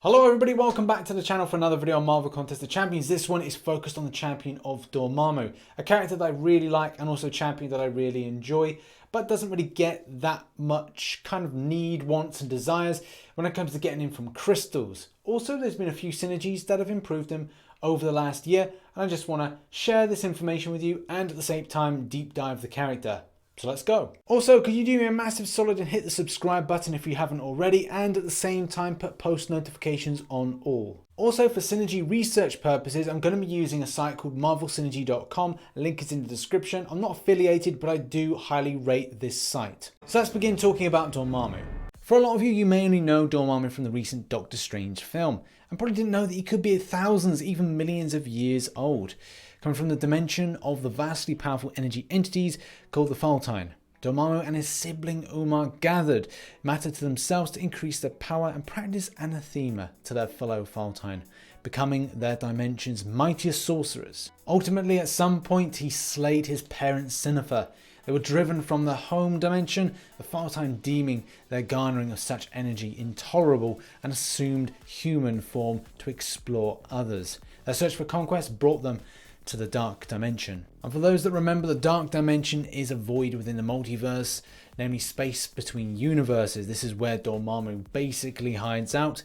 Hello everybody, welcome back to the channel for another video on Marvel Contest of Champions. This one is focused on the champion of Dormammu, a character that I really like and also a champion that I really enjoy, but doesn't really get that much kind of need, wants and desires when it comes to getting him from crystals. Also, there's been a few synergies that have improved him over the last year, and I just want to share this information with you and at the same time deep dive the character. So let's go. Also, could you do me a massive solid and hit the subscribe button if you haven't already, and at the same time put post notifications on all. Also, for synergy research purposes, I'm going to be using a site called marvelsynergy.com. Link is in the description. I'm not affiliated, but I do highly rate this site. So let's begin talking about Dormammu. For a lot of you, you may only know Dormammu from the recent Doctor Strange film, and probably didn't know that he could be thousands, even millions of years old, coming from the dimension of the vastly powerful energy entities called the Faltine. Dormammu and his sibling Umar gathered matter to themselves to increase their power and practice anathema to their fellow Faltine, becoming their dimension's mightiest sorcerers. Ultimately, at some point, he slayed his parent Sinifer. They were driven from their home dimension, the Faltine deeming their garnering of such energy intolerable and assumed human form to explore others. Their search for conquest brought them to the Dark Dimension. And for those that remember, the Dark Dimension is a void within the multiverse, namely space between universes. This is where Dormammu basically hides out,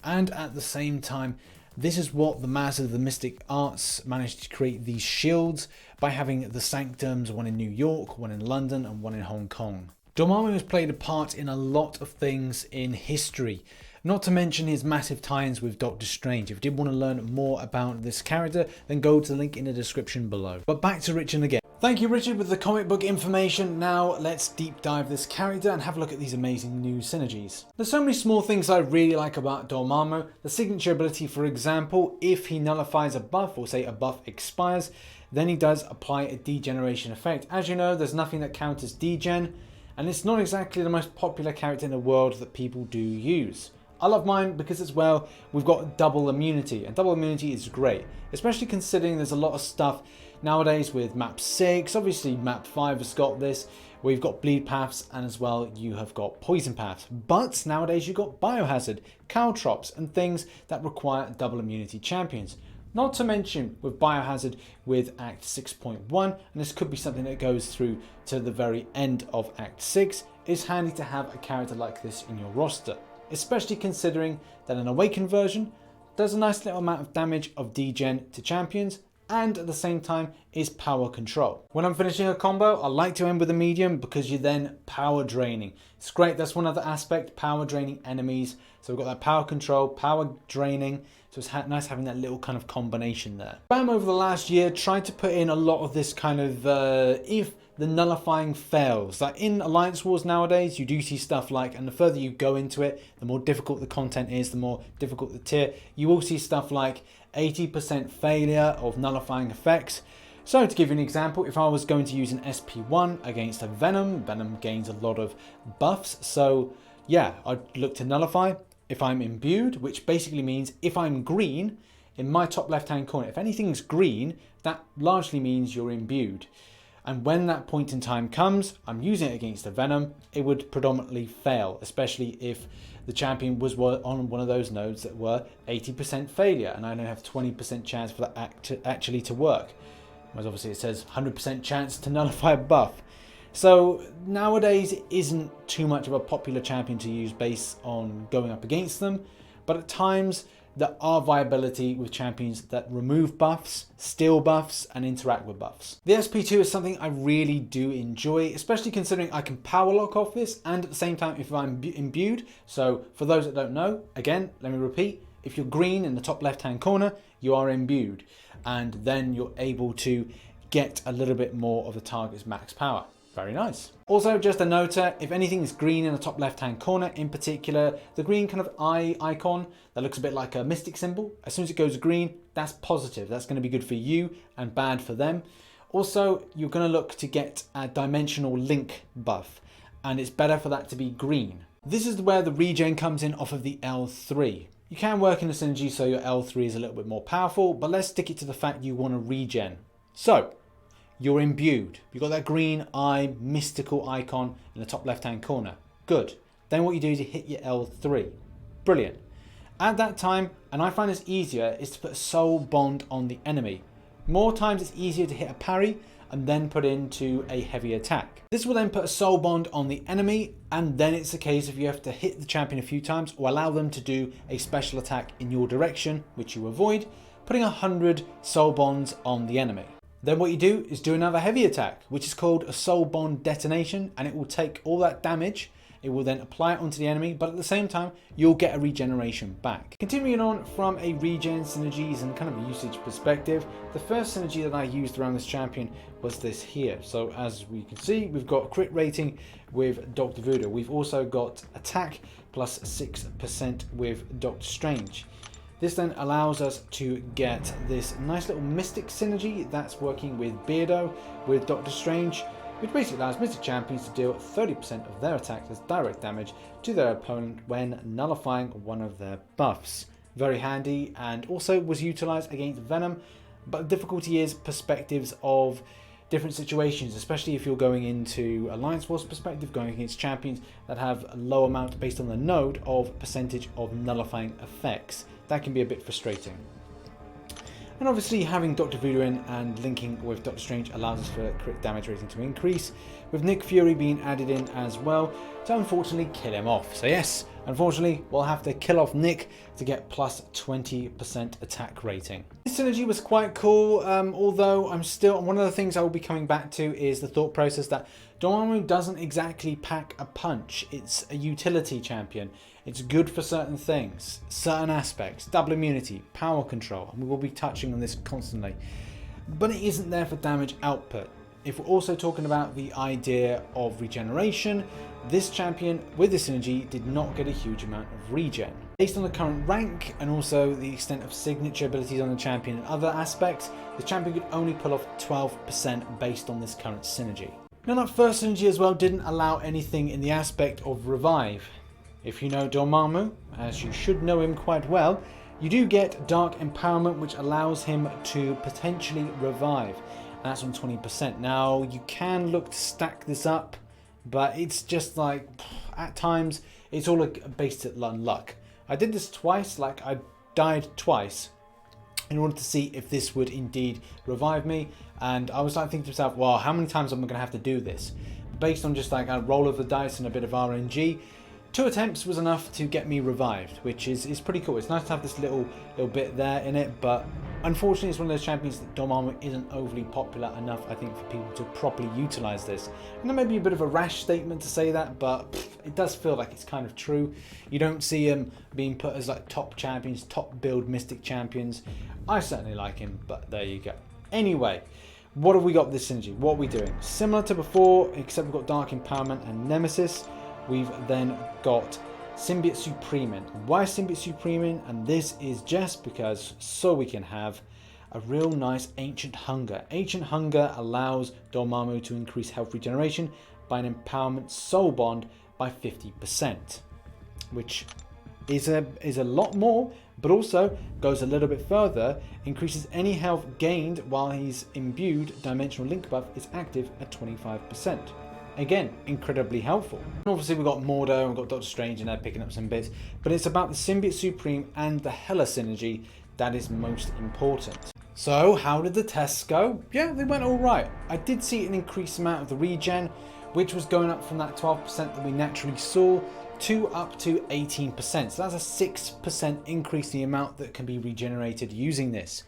and at the same time, this is what the masters of the mystic arts managed to create these shields by having the sanctums, one in New York, one in London, and one in Hong Kong. Dormammu has played a part in a lot of things in history, not to mention his massive tie-ins with Doctor Strange. If you did want to learn more about this character, then go to the link in the description below. But back to Richard again. Thank you, Richard, with the comic book information. Now let's deep dive this character and have a look at these amazing new synergies. There's so many small things I really like about Dormammu. The signature ability, for example, if he nullifies a buff, or say a buff expires, then he does apply a degeneration effect. As you know, there's nothing that counters degen, and it's not exactly the most popular character in the world that people do use. I love mine because as well, we've got double immunity, and double immunity is great, especially considering there's a lot of stuff nowadays with map 6, obviously map 5 has got this, where you've got bleed paths, and as well you have got poison paths. But nowadays you've got biohazard, caltrops, and things that require double immunity champions. Not to mention with biohazard with Act 6.1, and this could be something that goes through to the very end of Act 6, it's handy to have a character like this in your roster, especially considering that an awakened version does a nice little amount of damage of degen to champions, and at the same time is power control. When I'm finishing a combo, I like to end with a medium because you're then power draining. It's great, that's one other aspect, power draining enemies. So we've got that power control, power draining, so it's nice having that little kind of combination there. BAM over the last year tried to put in a lot of this kind of if the nullifying fails. Like in Alliance Wars nowadays, you do see stuff like, and the further you go into it, the more difficult the content is, the more difficult the tier. You will see stuff like 80% failure of nullifying effects. So to give you an example, if I was going to use an SP1 against a Venom, Venom gains a lot of buffs. So yeah, I'd look to nullify if I'm imbued, which basically means if I'm green in my top left-hand corner, if anything's green, that largely means you're imbued. And when that point in time comes, I'm using it against a Venom, it would predominantly fail, especially if the champion was on one of those nodes that were 80% failure, and I only have 20% chance for that actually to work. Whereas obviously it says 100% chance to nullify a buff. So nowadays it isn't too much of a popular champion to use based on going up against them, but at times there are viability with champions that remove buffs, steal buffs, and interact with buffs. The SP2 is something I really do enjoy, especially considering I can power lock off this, and at the same time if I'm imbued. So for those that don't know, again, let me repeat, if you're green in the top left-hand corner, you are imbued, and then you're able to get a little bit more of the target's max power. Very nice. Also, just a noter, if anything is green in the top left-hand corner, in particular, the green kind of eye icon that looks a bit like a mystic symbol, as soon as it goes green, that's positive. That's going to be good for you and bad for them. Also, you're going to look to get a dimensional link buff, and it's better for that to be green. This is where the regen comes in off of the L3. You can work in a synergy so your L3 is a little bit more powerful, but let's stick it to the fact you want to regen. So, you're imbued. You've got that green eye mystical icon in the top left hand corner. Good. Then what you do is you hit your L3. Brilliant. At that time, and I find this easier, is to put a soul bond on the enemy. More times it's easier to hit a parry and then put into a heavy attack. This will then put a soul bond on the enemy, and then it's a case of you have to hit the champion a few times or allow them to do a special attack in your direction, which you avoid, putting 100 soul bonds on the enemy. Then what you do is do another heavy attack, which is called a soul bond detonation, and it will take all that damage. It will then apply it onto the enemy, but at the same time, you'll get a regeneration back. Continuing on from a regen synergies and kind of a usage perspective, the first synergy that I used around this champion was this here. So as we can see, we've got crit rating with Dr. Voodoo. We've also got attack plus 6% with Dr. Strange. This then allows us to get this nice little Mystic synergy that's working with Beardo with Dr. Strange, which basically allows Mystic champions to deal 30% of their attacks as direct damage to their opponent when nullifying one of their buffs. Very handy, and also was utilized against Venom, but the difficulty is perspectives of different situations, especially if you're going into Alliance Wars perspective, going against champions that have a low amount based on the node of percentage of nullifying effects. That can be a bit frustrating. And obviously having Dr. Voodoo in and linking with Dr. Strange allows us for crit damage rating to increase, with Nick Fury being added in as well to unfortunately kill him off. So yes, unfortunately we'll have to kill off Nick to get plus 20% attack rating. This synergy was quite cool, although one of the things I will be coming back to is the thought process that Dormammu doesn't exactly pack a punch. It's a utility champion. It's good for certain things, certain aspects, double immunity, power control, and we will be touching on this constantly. But it isn't there for damage output. If we're also talking about the idea of regeneration, this champion with this synergy did not get a huge amount of regen. Based on the current rank and also the extent of signature abilities on the champion and other aspects, the champion could only pull off 12% based on this current synergy. Now that first synergy as well didn't allow anything in the aspect of revive. If you know Dormammu, as you should know him quite well, you do get Dark Empowerment, which allows him to potentially revive. And that's on 20%. Now, you can look to stack this up, but it's just like, at times, it's all based on luck. I did this twice, like I died twice in order to see if this would indeed revive me. And I was like thinking to myself, well, how many times am I going to have to do this? Based on just like a roll of the dice and a bit of RNG, 2 attempts was enough to get me revived, which is pretty cool. It's nice to have this little bit there in it, but unfortunately it's one of those champions that Dormammu isn't overly popular enough, I think, for people to properly utilize this. And that may be a bit of a rash statement to say that, but it does feel like it's kind of true. You don't see him being put as like top champions, top build Mystic champions. I certainly like him, but there you go. Anyway, what have we got with this synergy? What are we doing? Similar to before, except we've got Dark Empowerment and Nemesis. We've then got Symbiote Supreme. Why Symbiote Supreme? And this is just because so we can have a real nice Ancient Hunger. Ancient Hunger allows Dormammu to increase health regeneration by an Empowerment Soul Bond by 50%, which is a lot more, but also goes a little bit further, increases any health gained while he's imbued. Dimensional Link buff is active at 25%. Again, incredibly helpful. And obviously we've got Mordo and we've got Doctor Strange and they're picking up some bits, but it's about the Symbiote Supreme and the Hela synergy that is most important. So how did the tests go? Yeah, they went all right. I did see an increased amount of the regen, which was going up from that 12% that we naturally saw to up to 18%. So that's a 6% increase in the amount that can be regenerated using this.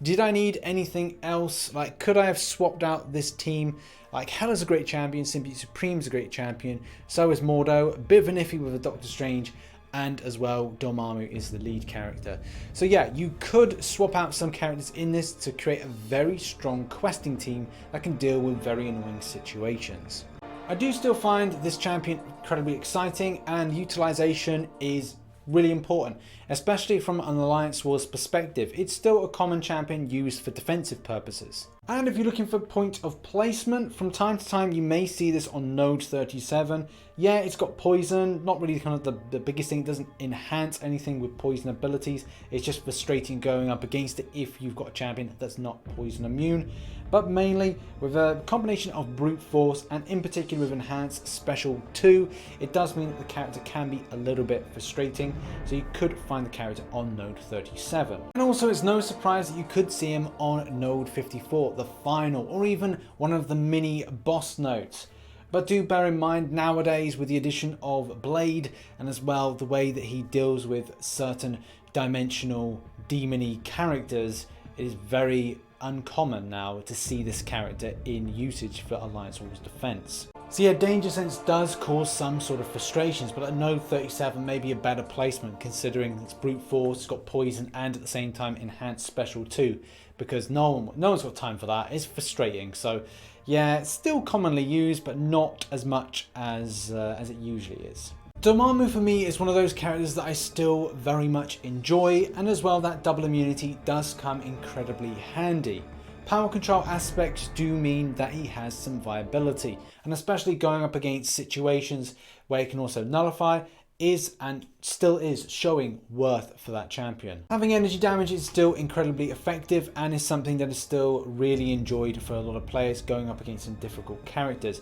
Did I need anything else? Like, could I have swapped out this team? Like, Hela's a great champion, Symbiote Supreme's a great champion, so is Mordo, a bit of an iffy with a Doctor Strange, and as well, Dormammu is the lead character. So yeah, you could swap out some characters in this to create a very strong questing team that can deal with very annoying situations. I do still find this champion incredibly exciting, and utilization is really important, especially from an Alliance Wars perspective. It's still a common champion used for defensive purposes. And if you're looking for point of placement, from time to time you may see this on node 37. Yeah, it's got poison, not really kind of the biggest thing. It doesn't enhance anything with poison abilities. It's just frustrating going up against it if you've got a champion that's not poison immune. But mainly with a combination of brute force and in particular with enhanced special 2, it does mean that the character can be a little bit frustrating. So you could find find the character on node 37. And also it's no surprise that you could see him on node 54, the final, or even one of the mini boss nodes. But do bear in mind nowadays with the addition of Blade and as well the way that he deals with certain dimensional demon-y characters, it is very uncommon now to see this character in usage for Alliance Wars defense. So yeah, Danger Sense does cause some sort of frustrations, but at node 37 may be a better placement considering it's brute force, it's got poison and at the same time enhanced special too, because no one's got time for that. It's frustrating. So yeah, it's still commonly used, but not as much as it usually is. Dormammu for me is one of those characters that I still very much enjoy, and as well that double immunity does come incredibly handy. Power control aspects do mean that he has some viability, and especially going up against situations where he can also nullify is and still is showing worth for that champion. Having energy damage is still incredibly effective and is something that is still really enjoyed for a lot of players going up against some difficult characters.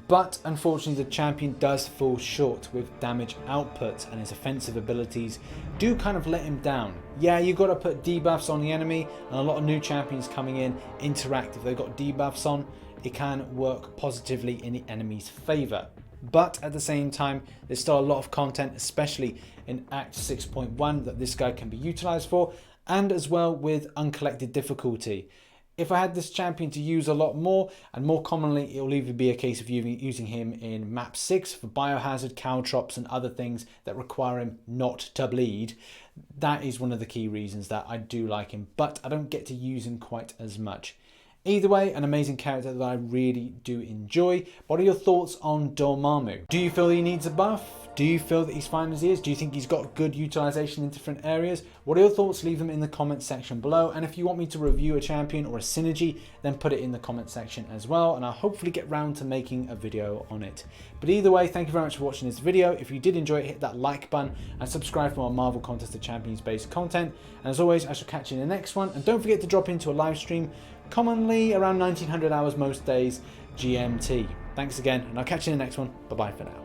But unfortunately the champion does fall short with damage output, and his offensive abilities do kind of let him down. Yeah, you've got to put debuffs on the enemy, and a lot of new champions coming in interact. If they've got debuffs on, it can work positively in the enemy's favour. But at the same time, there's still a lot of content, especially in Act 6.1, that this guy can be utilised for, and as well with uncollected difficulty. If I had this champion to use a lot more, and more commonly, it will either be a case of using him in map 6 for biohazard, caltrops and other things that require him not to bleed. That is one of the key reasons that I do like him, but I don't get to use him quite as much. Either way, an amazing character that I really do enjoy. What are your thoughts on Dormammu? Do you feel he needs a buff? Do you feel that he's fine as he is? Do you think he's got good utilization in different areas? What are your thoughts? Leave them in the comment section below. And if you want me to review a champion or a synergy, then put it in the comment section as well. And I'll hopefully get round to making a video on it. But either way, thank you very much for watching this video. If you did enjoy it, hit that like button and subscribe for more Marvel Contest of Champions based content. And as always, I shall catch you in the next one. And don't forget to drop into a live stream, commonly around 1900 hours most days GMT. Thanks again, and I'll catch you in the next one. Bye bye for now.